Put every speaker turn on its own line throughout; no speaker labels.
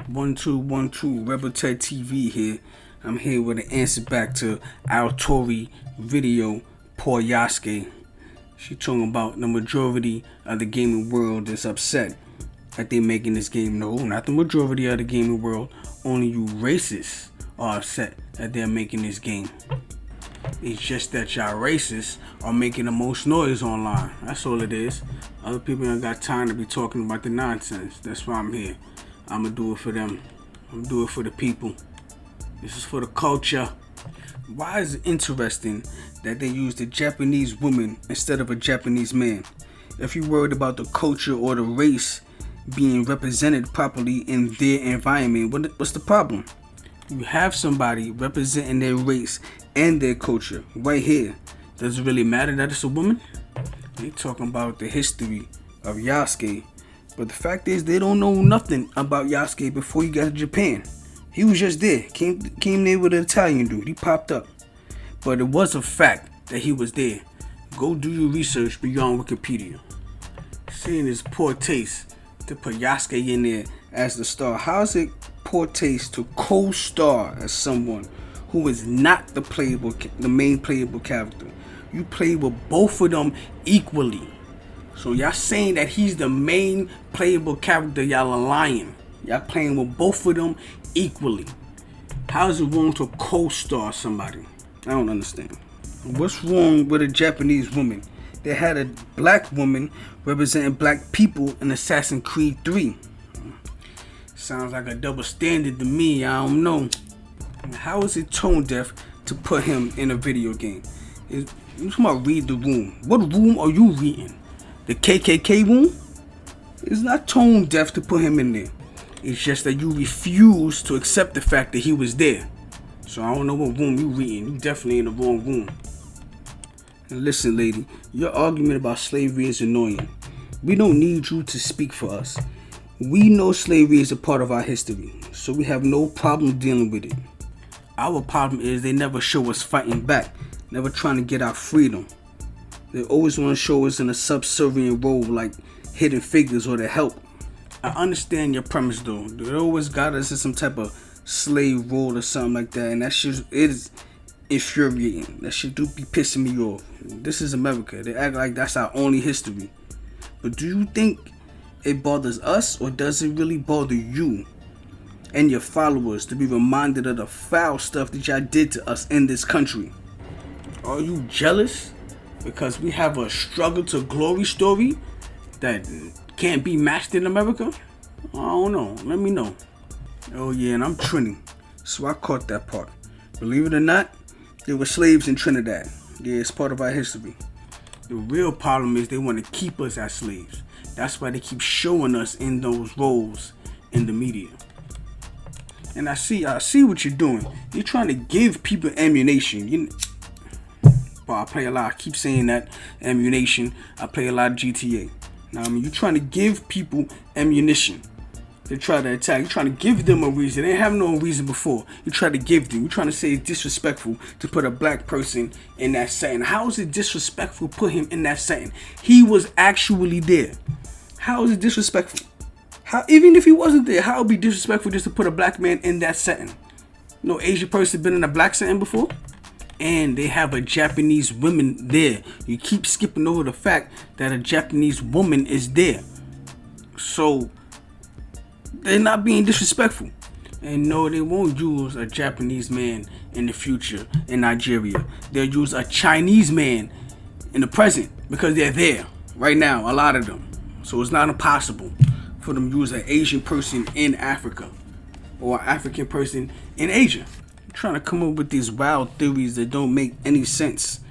1212 Rebel Ted TV here. I'm here with an answer back to alteori video, poor Yasuke. She talking about the majority of the gaming world is upset that they making this game. No, not the majority of the gaming world. Only you racists are upset that they're making this game. It's just that y'all racists are making the most noise online. That's all it is. Other people ain't got time to be talking about the nonsense. That's why I'm here. I'ma do it for them. I'm do it for the people. This is for the culture. Why is it interesting that they use the Japanese woman instead of a Japanese man? If you're worried about the culture or the race being represented properly in their environment, what's the problem? You have somebody representing their race and their culture right here. Does it really matter that it's a woman? They talking about the history of Yasuke, but the fact is they don't know nothing about Yasuke before he got to Japan. He was just there, came there with an Italian dude. He popped up, but it was a fact that he was there. Go do your research beyond Wikipedia. Seeing his poor taste to put Yasuke in there as the star. How is it poor taste to co-star as someone who is not the main playable character? You play with both of them equally. So y'all saying that he's the main playable character, y'all are lying. Y'all playing with both of them equally. How is it wrong to co-star somebody? I don't understand. What's wrong with a Japanese woman? They had a black woman representing black people in Assassin's Creed 3. Sounds like a double standard to me. I don't know. How is it tone deaf to put him in a video game? You talking about read the room. What room are you reading? The KKK room? It's not tone deaf to put him in there. It's just that you refuse to accept the fact that he was there. So I don't know what room you reading. You definitely in the wrong room. And listen, lady, your argument about slavery is annoying. We don't need you to speak for us. We know slavery is a part of our history, so we have no problem dealing with it. Our problem is they never show us fighting back, never trying to get our freedom. They always want to show us in a subservient role like Hidden Figures or The Help. I understand your premise though. They always got us in some type of slave role or something like that, and that shit is infuriating. That shit do be pissing me off. This is America. They act like that's our only history. But do you think it bothers us, or does it really bother you and your followers to be reminded of the foul stuff that y'all did to us in this country? Are you jealous because we have a struggle to glory story that can't be matched in America? I don't know. Let me know. Oh yeah, and I'm Trini, so I caught that part. Believe it or not, there were slaves in Trinidad. Yeah, it's part of our history. The real problem is they want to keep us as slaves. That's why they keep showing us in those roles in the media. And I see what you're doing. You're trying to give people ammunition. I play a lot. I keep saying that ammunition. I play a lot of GTA. Now, I mean, you're trying to give people ammunition. They try to attack. You're trying to give them a reason. They have no reason before. You try to give them. You're trying to say it's disrespectful to put a black person in that setting. How is it disrespectful to put him in that setting? He was actually there. How is it disrespectful? How, even if he wasn't there, how would it be disrespectful just to put a black man in that setting? No Asian person been in a black setting before? And they have a Japanese woman there. You keep skipping over the fact that a Japanese woman is there. So they're not being disrespectful. And no, they won't use a Japanese man in the future in Nigeria. They'll use a Chinese man in the present because they're there right now, a lot of them. So it's not impossible for them to use an Asian person in Africa or an African person in Asia. I'm trying to come up with these wild theories that don't make any sense.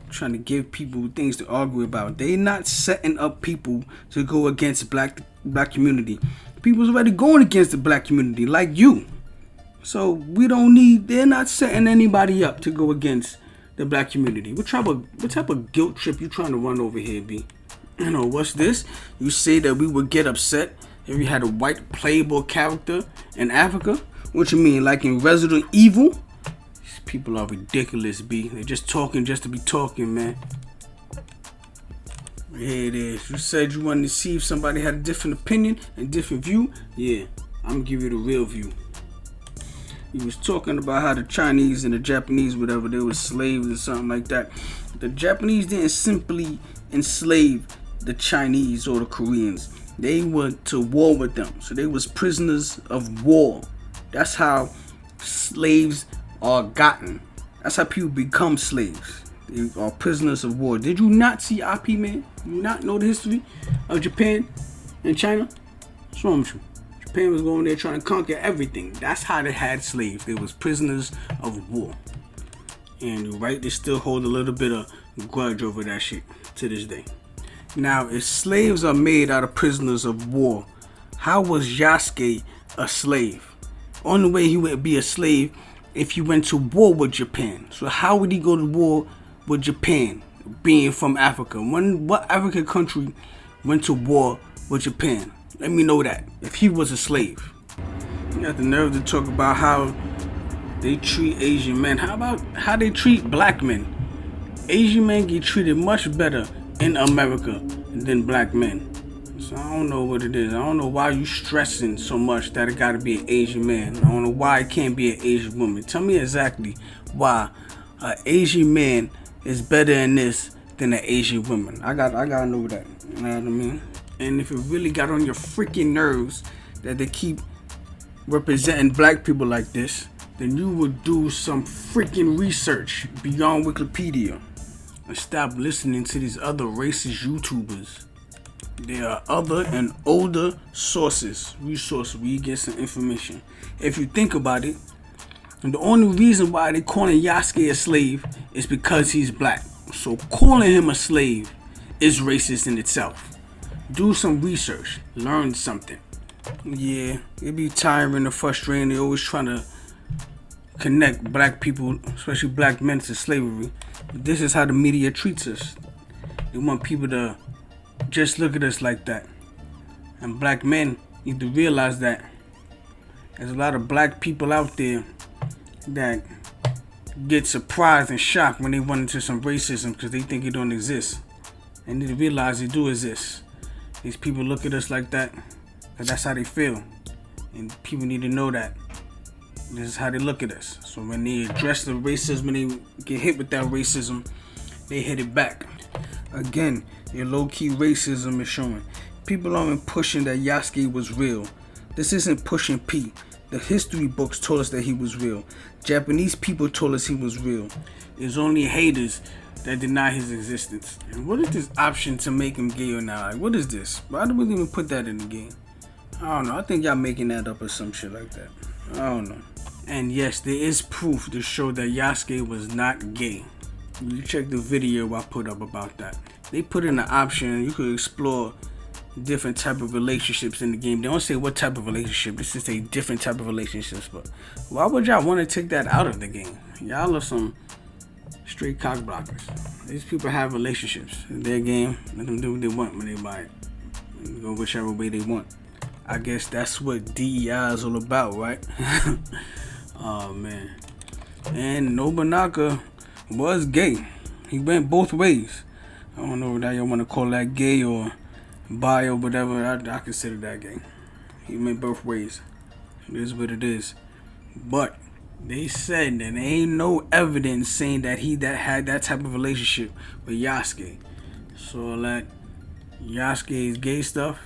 I'm trying to give people things to argue about. They're not setting up people to go against black community. People's already going against the black community, like you. So they're not setting anybody up to go against the black community. What type of guilt trip you trying to run over here, B? You know, what's this? You say that we would get upset if we had a white playable character in Africa? What you mean, like in Resident Evil? These people are ridiculous, B. They're just talking just to be talking, man. Here it is. You said you wanted to see if somebody had a different opinion and different view. Yeah, I'm gonna give you the real view. He was talking about how the Chinese and the Japanese, whatever, they were slaves or something like that. The Japanese didn't simply enslave the Chinese or the Koreans. They went to war with them. So they was prisoners of war. That's how slaves are gotten. That's how people become slaves. They are prisoners of war. Did you not see IP, man? You not know the history of Japan and China? What's wrong with you? Japan was going there trying to conquer everything. That's how they had slaves. They was prisoners of war. And you're right, they still hold a little bit of grudge over that shit to this day. Now, if slaves are made out of prisoners of war, how was Yasuke a slave? Only way he would be a slave if he went to war with Japan. So how would he go to war with Japan, being from Africa? What African country went to war with Japan? Let me know that, if he was a slave. You got the nerve to talk about how they treat Asian men. How about how they treat black men? Asian men get treated much better in America than black men. So I don't know what it is. I don't know why you stressing so much that it gotta be an Asian man. I don't know why it can't be an Asian woman. Tell me exactly why an Asian man is better in this than an Asian woman. I gotta know that. You know what I mean? And if it really got on your freaking nerves that they keep representing black people like this, then you would do some freaking research beyond Wikipedia and stop listening to these other racist YouTubers. There are other and older resources where you get some information. If you think about it, and the only reason why they calling Yasuke a slave is because he's black. So calling him a slave is racist in itself. Do some research, learn something. Yeah, it be tiring and frustrating. They always trying to connect black people, especially black men, to slavery. But this is how the media treats us. They want people to just look at us like that. And black men need to realize that there's a lot of black people out there that get surprised and shocked when they run into some racism because they think it don't exist. They need to realize it do exist. These people look at us like that because that's how they feel. And people need to know that. This is how they look at us. So when they address the racism, when they get hit with that racism, they hit it back. Again, your low-key racism is showing. People aren't pushing that Yasuke was real. This isn't pushing P. The history books told us that he was real. Japanese people told us he was real. There's only haters that deny his existence. And what is this option to make him gay or not? Like, what is this? Why do we even put that in the game? I don't know. I think y'all making that up or some shit like that. I don't know. And yes, there is proof to show that Yasuke was not gay. You check the video I put up about that. They put in an option you could explore different type of relationships in the game. They don't say what type of relationship. This is a different type of relationships. But why would y'all want to take that out of the game? Y'all are some straight cock blockers. These people have relationships. In their game, let them do what they want when they buy it. Go whichever way they want. I guess that's what DEI is all about, right? Oh man. And Nobunaka was gay. He went both ways. I don't know whether y'all want to call that gay or bi or whatever. I consider that gay. He went both ways. It is what it is. But they said that there ain't no evidence saying that he had that type of relationship with Yasuke. So that Yasuke's gay stuff,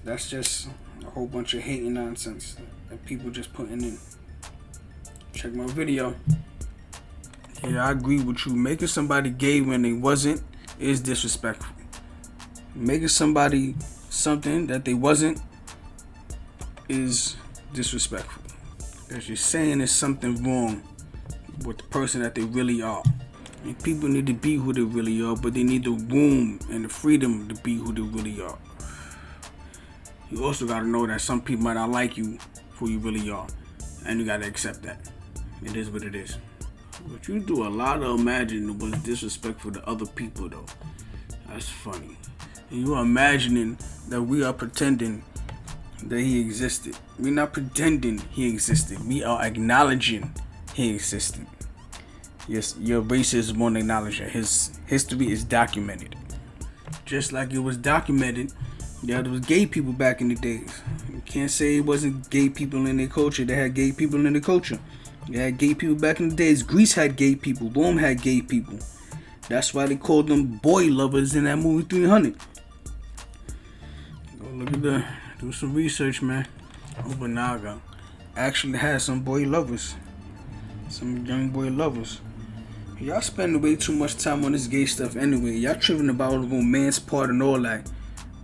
that's just a whole bunch of hating nonsense that people just putting in. Check my video. Yeah, I agree with you. Making somebody gay when they wasn't is disrespectful. Making somebody something that they wasn't is disrespectful. Because you're saying there's something wrong with the person that they really are. And people need to be who they really are, but they need the room and the freedom to be who they really are. You also got to know that some people might not like you for who you really are. And you got to accept that. It is what it is. But you do a lot of imagining was disrespectful to other people, though. That's funny. And you are imagining that we are pretending that he existed. We're not pretending he existed. We are acknowledging he existed. Yes, your racism won't acknowledge it. His history is documented. Just like it was documented that there was gay people back in the days. Can't say it wasn't gay people in their culture. They had gay people in their culture. They had gay people back in the days. Greece had gay people. Rome had gay people. That's why they called them boy lovers in that movie 300. Go look at that. Do some research, man. Obunaga actually had some boy lovers. Some young boy lovers. Y'all spending way too much time on this gay stuff anyway. Y'all tripping about the romance part and all that.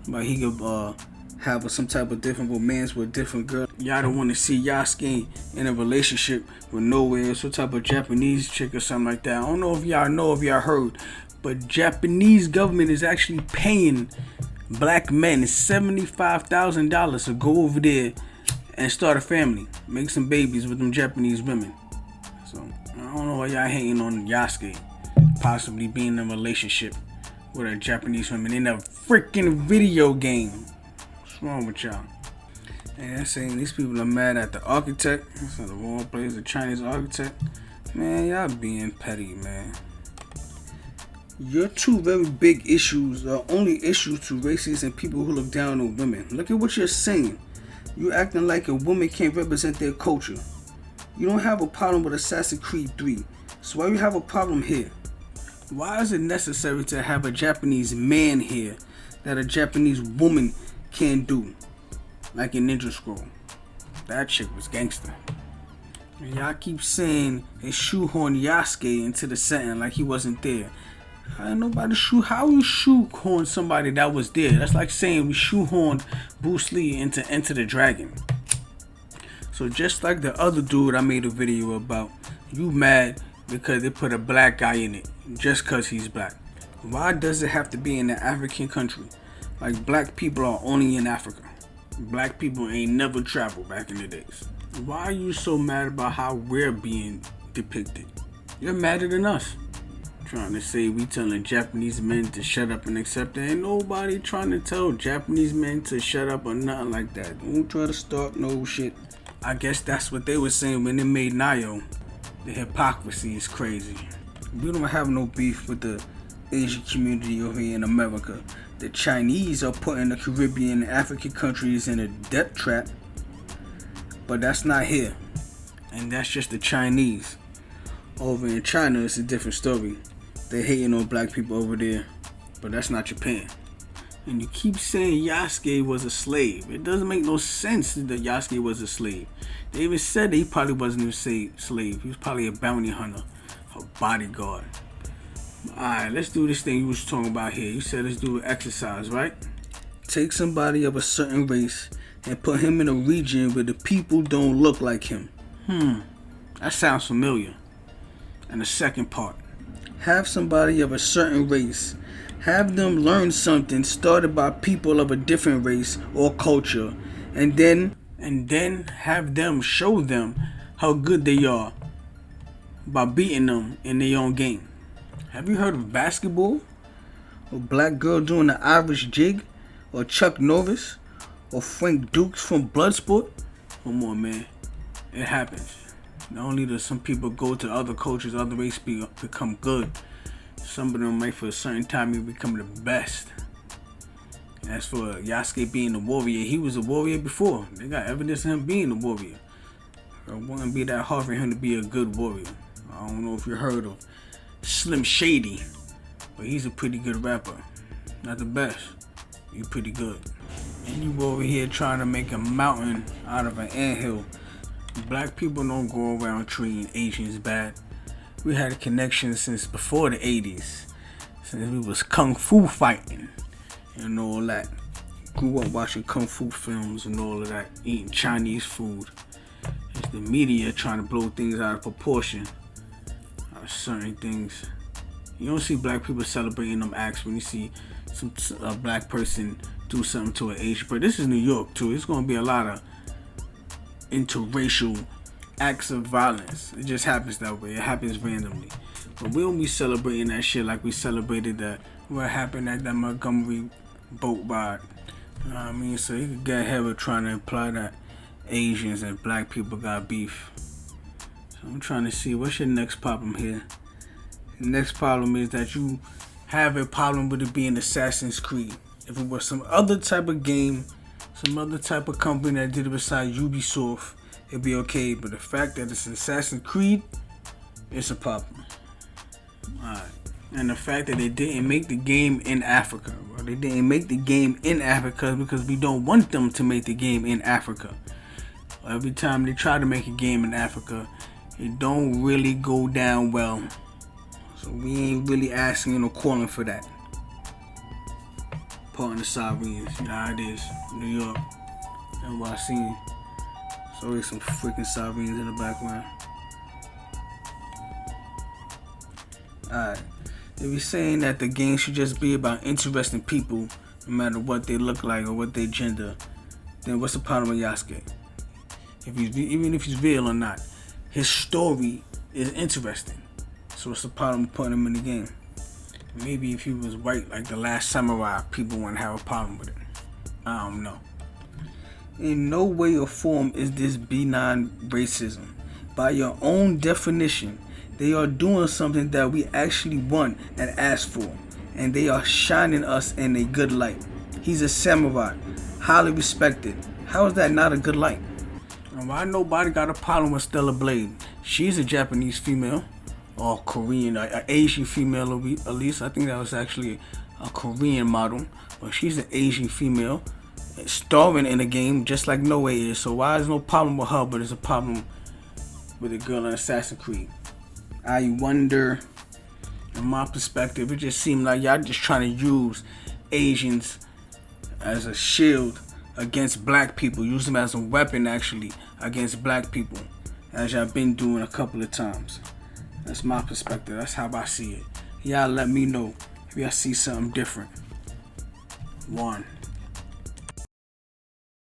But he could have some type of different romance with a different girl. Y'all don't want to see Yasuke in a relationship with nowhere, some type of Japanese chick or something like that. I don't know if y'all heard, but Japanese government is actually paying black men $75,000 to go over there and start a family, make some babies with them Japanese women. So I don't know why y'all hating on Yasuke possibly being in a relationship with a Japanese woman in a freaking video game. What's wrong with y'all? And I'm saying these people are mad at the architect. That's not the wrong place, the Chinese architect. Man, y'all being petty, man. Your two very big issues are only issues to racists and people who look down on women. Look at what you're saying. You acting like a woman can't represent their culture. You don't have a problem with Assassin's Creed 3. So why you have a problem here? Why is it necessary to have a Japanese man here that a Japanese woman can't do? Like in Ninja Scroll. That chick was gangster. And y'all keep saying they shoehorn Yasuke into the setting like he wasn't there. How you shoehorn somebody that was there? That's like saying we shoehorned Bruce Lee into Enter the Dragon. So just like the other dude I made a video about, you mad because they put a black guy in it just because he's black. Why does it have to be in an African country? Like black people are only in Africa. Black people ain't never traveled back in the days. Why are you so mad about how we're being depicted? You're madder than us. Trying to say we telling Japanese men to shut up and accept it. Ain't nobody trying to tell Japanese men to shut up or nothing like that. Don't try to start no shit. I guess that's what they were saying when they made Nayo. The hypocrisy is crazy. We don't have no beef with the Asian community over here in America. The Chinese are putting the Caribbean and African countries in a debt trap. But that's not here. And that's just the Chinese. Over in China, it's a different story. They hating on black people over there. But that's not Japan. And you keep saying Yasuke was a slave. It doesn't make no sense that Yasuke was a slave. They even said that he probably wasn't even a slave. He was probably a bounty hunter, a bodyguard. Alright, let's do this thing you was talking about here. You said let's do an exercise, right? Take somebody of a certain race and put him in a region where the people don't look like him. That sounds familiar. And the second part. Have somebody of a certain race. Have them learn something started by people of a different race or culture. And then have them show them how good they are by beating them in their own game. Have you heard of basketball? Or black girl doing the Irish jig? Or Chuck Norris? Or Frank Dukes from Bloodsport? Come on, man. It happens. Not only do some people go to other cultures, other races become good. Some of them might for a certain time you become the best. And as for Yasuke being a warrior, he was a warrior before. They got evidence of him being a warrior. It wouldn't be that hard for him to be a good warrior. I don't know if you heard of Slim Shady, but he's a pretty good rapper. Not the best. He's pretty good. And you over here trying to make a mountain out of an anthill. Black people don't go around treating Asians bad. We had a connection since before the 80s. Since we was kung fu fighting and all that. Grew up watching kung fu films and all of that. Eating Chinese food. It's the media trying to blow things out of proportion. Certain things. You don't see black people celebrating them acts when you see a black person do something to an Asian. But this is New York too. It's going to be a lot of interracial acts of violence. It just happens that way. It happens randomly. But we don't be celebrating that shit like we celebrated that what happened at that Montgomery boat ride. You know what I mean? So you could get ahead with trying to imply that Asians and black people got beef. So I'm trying to see what's your next problem here. The next problem is that you have a problem with it being Assassin's Creed. If it was some other type of game, some other type of company that did it besides Ubisoft, it'd be okay. But the fact that it's Assassin's Creed, it's a problem. Alright. And the fact that they didn't make the game in Africa. Bro. They didn't make the game in Africa because we don't want them to make the game in Africa. Every time they try to make a game in Africa, it don't really go down well. So we ain't really asking or calling for that. Pardon the sirens, you know how it is. New York, NYC. There's always some freaking sirens in the background. Alright. If you're saying that the game should just be about interesting people, no matter what they look like or what they gender, then what's the problem with Yasuke? Even if he's real or not, his story is interesting. So what's the problem with putting him in the game? Maybe if he was white like the last samurai, people wouldn't have a problem with it. I don't know. In no way or form is this benign racism. By your own definition, they are doing something that we actually want and ask for, and they are shining us in a good light. He's a samurai, highly respected. How is that not a good light? Why nobody got a problem with Stella Blade? She's a Japanese female, or Korean, an Asian female at least. I think that was actually a Korean model, but she's an Asian female, starring in the game just like Noe is. So why is no problem with her, but it's a problem with the girl in Assassin's Creed? I wonder. In my perspective, it just seemed like y'all just trying to use Asians as a shield against black people. Use them as a weapon, actually, against black people, as y'all been doing a couple of times. That's my perspective. That's how I see it. Y'all let me know if y'all see something different. 1.